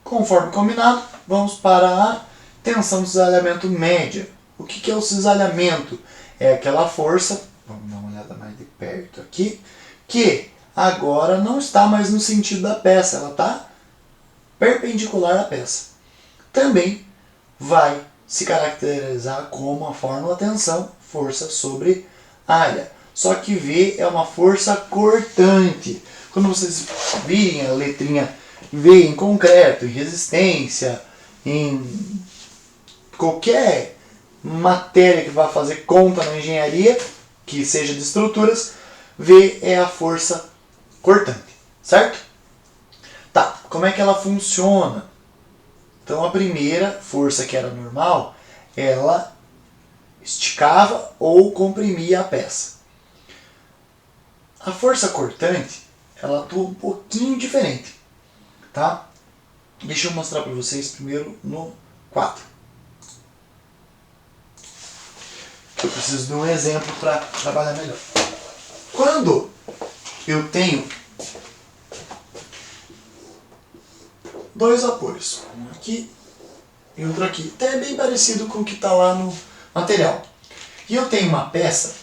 Conforme combinado, vamos para a tensão de cisalhamento média. O que é o cisalhamento? É aquela força, vamos dar uma olhada mais de perto aqui, que agora não está mais no sentido da peça, ela está perpendicular à peça. Também vai se caracterizar como a fórmula tensão, força sobre área. Só que V é uma força cortante. Quando vocês virem a letrinha V em concreto, em resistência, em qualquer matéria que vá fazer conta na engenharia, que seja de estruturas, V é a força cortante, certo? Tá, como é que ela funciona? Então a primeira força, que era normal, ela esticava ou comprimia a peça. A força cortante, ela atua um pouquinho diferente, tá? Deixa eu mostrar para vocês primeiro no quadro. Eu preciso de um exemplo para trabalhar melhor. Quando eu tenho dois apoios, um aqui e outro aqui, até é bem parecido com o que está lá no material. E eu tenho uma peça,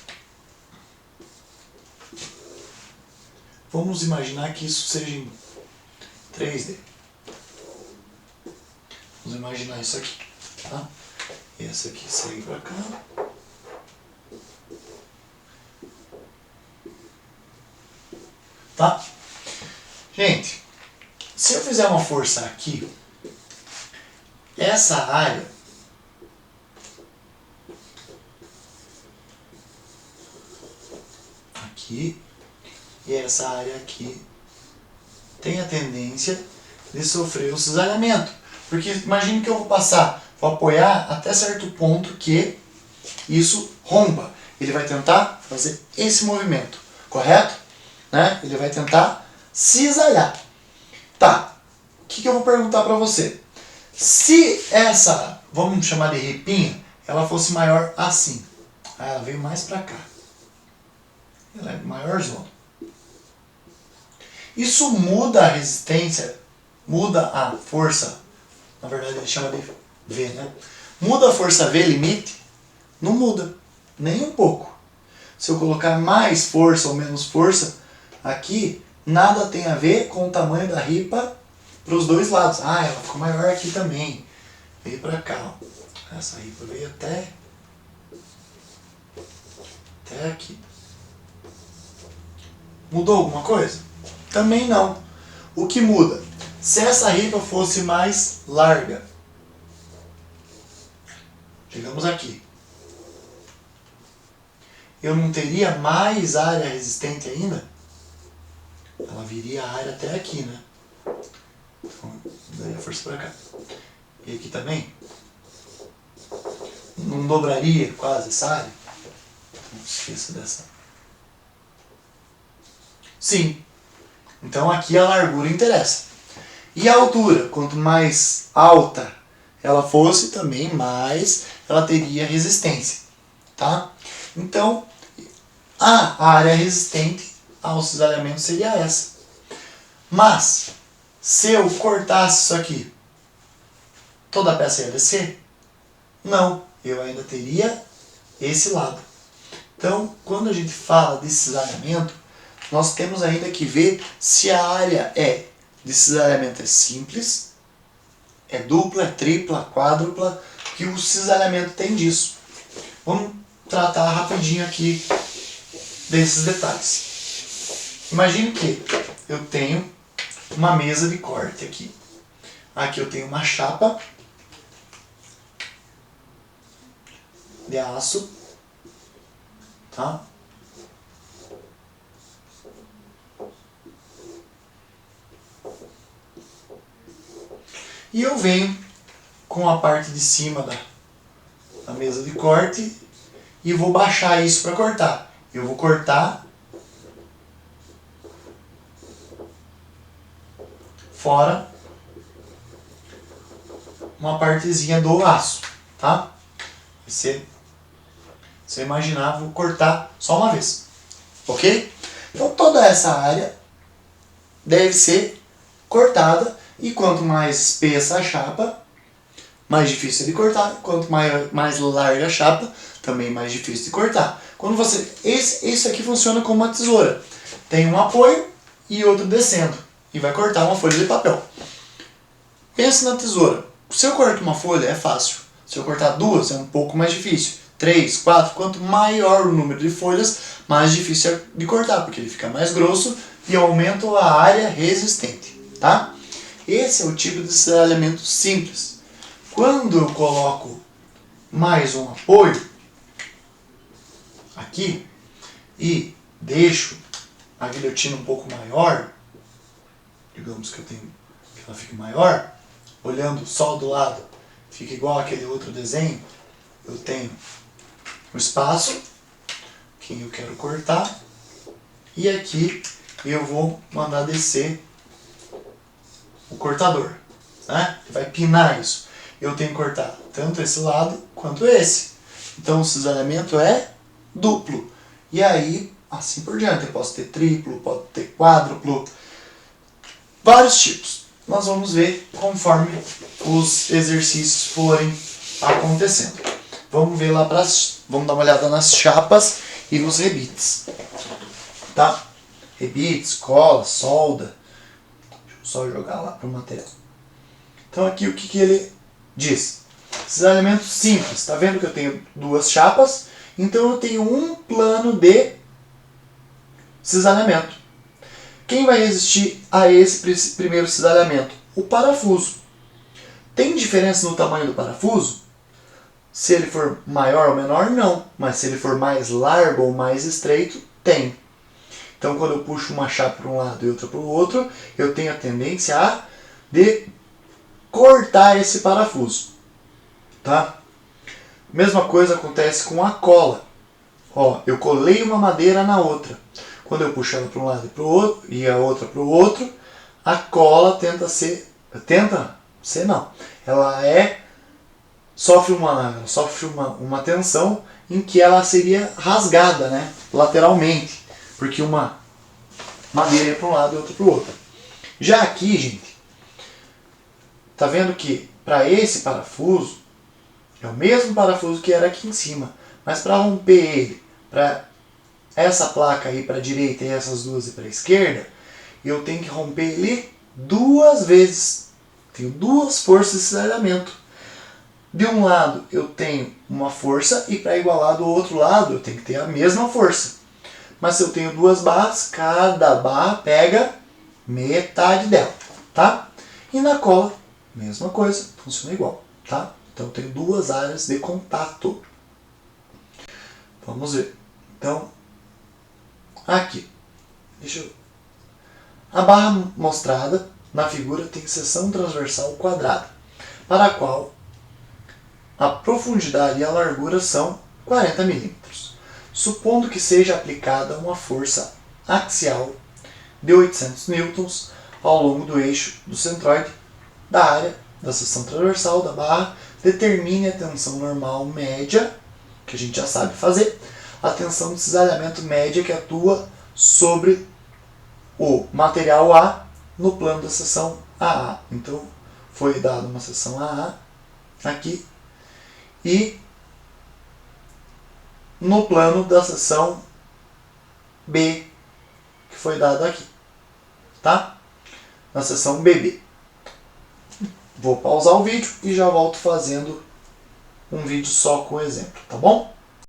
vamos imaginar que isso seja em 3D. Vamos imaginar isso aqui, tá? Esse aqui segue para cá. Tá? Gente, se eu fizer uma força aqui, essa área aqui e essa área aqui tem a tendência de sofrer um cisalhamento. Porque imagine que eu vou apoiar até certo ponto que isso rompa. Ele vai tentar fazer esse movimento, correto? Né? Ele vai tentar cisalhar. Tá, o que eu vou perguntar para você? Se essa, vamos chamar de ripinha, ela fosse maior assim, aí ela veio mais para cá, ela é maior zona. Isso muda a resistência, muda a força, na verdade ele chama de V, né? Muda a força V limite? Não muda, nem um pouco. Se eu colocar mais força ou menos força, aqui nada tem a ver com o tamanho da ripa para os dois lados. Ah, ela ficou maior aqui também. Veio para cá. Ó. Essa ripa veio até aqui. Mudou alguma coisa? Também não. O que muda? Se essa ripa fosse mais larga, chegamos aqui, eu não teria mais área resistente ainda? Ela viria a área até aqui, né? Então, daria força para cá. E aqui também? Não dobraria quase essa área? Não esqueça dessa. Sim. Então aqui a largura interessa. E a altura? Quanto mais alta ela fosse, também mais ela teria resistência. Tá? Então, a área resistente ao cisalhamento seria essa. Mas, se eu cortasse isso aqui, toda a peça ia descer? Não, eu ainda teria esse lado. Então, quando a gente fala de cisalhamento, nós temos ainda que ver se a área de cisalhamento é simples, é dupla, é tripla, quádrupla, que o cisalhamento tem disso. Vamos tratar rapidinho aqui desses detalhes. Imagine que eu tenho uma mesa de corte aqui. Aqui eu tenho uma chapa de aço, tá? E eu venho com a parte de cima da mesa de corte e vou baixar isso para cortar. Eu vou cortar fora uma partezinha do aço, tá? Se eu imaginar, vou cortar só uma vez, ok? Então toda essa área deve ser cortada E quanto mais espessa a chapa, mais difícil de cortar. Quanto mais larga a chapa, também mais difícil de cortar. Quando você, esse aqui funciona como uma tesoura. Tem um apoio e outro descendo. E vai cortar uma folha de papel. Pense na tesoura. Se eu cortar uma folha, é fácil. Se eu cortar duas, é um pouco mais difícil. 3, 4, quanto maior o número de folhas, mais difícil é de cortar, porque ele fica mais grosso e aumenta a área resistente. Tá? Esse é o tipo de cisalhamento simples. Quando eu coloco mais um apoio aqui e deixo a guilhotina um pouco maior, digamos que ela fique maior, olhando só do lado, fica igual aquele outro desenho, eu tenho o espaço que eu quero cortar e aqui eu vou mandar descer o cortador, né? Vai pinar isso. Eu tenho que cortar tanto esse lado quanto esse. Então o cisalhamento é duplo. E aí, assim por diante. Eu posso ter triplo, posso ter quádruplo, vários tipos. Nós vamos ver conforme os exercícios forem acontecendo. Vamos ver lá vamos dar uma olhada nas chapas e nos rebites. Tá? Rebites, cola, solda. Deixa eu só jogar lá para o material. Então aqui o que ele diz? Cisalhamento simples. Está vendo que eu tenho duas chapas? Então eu tenho um plano de cisalhamento. Quem vai resistir a esse primeiro cisalhamento? O parafuso. Tem diferença no tamanho do parafuso? Se ele for maior ou menor, não. Mas se ele for mais largo ou mais estreito, tem. Então quando eu puxo uma chapa para um lado e outra para o outro, eu tenho a tendência de cortar esse parafuso. Tá? Mesma coisa acontece com a cola. Ó, eu colei uma madeira na outra. Quando eu puxo ela para um lado e para o outro, e a outra para o outro, a cola ela sofre uma tensão em que ela seria rasgada, né, lateralmente, porque uma madeira ia para um lado e outra para o outro. Já aqui, gente, tá vendo que para esse parafuso é o mesmo parafuso que era aqui em cima, mas para romper ele, para essa placa aí para a direita e essas duas para a esquerda, eu tenho que romper ele duas vezes. Tenho duas forças de cisalhamento. De um lado eu tenho uma força e para igualar do outro lado eu tenho que ter a mesma força. Mas se eu tenho duas barras, cada barra pega metade dela, tá? E na cola, mesma coisa, funciona igual, tá? Então eu tenho duas áreas de contato. Vamos ver. Então, aqui. A barra mostrada na figura tem seção transversal quadrada, para a qual a profundidade e a largura são 40 mm, supondo que seja aplicada uma força axial de 800 newtons ao longo do eixo do centroide da área da seção transversal da barra, determine a tensão normal média, que a gente já sabe fazer, a tensão de cisalhamento média que atua sobre o material A no plano da seção AA. Então, foi dada uma seção AA aqui e no plano da seção B, que foi dado aqui, tá? Na seção BB. Vou pausar o vídeo e já volto fazendo um vídeo só com o exemplo, tá bom?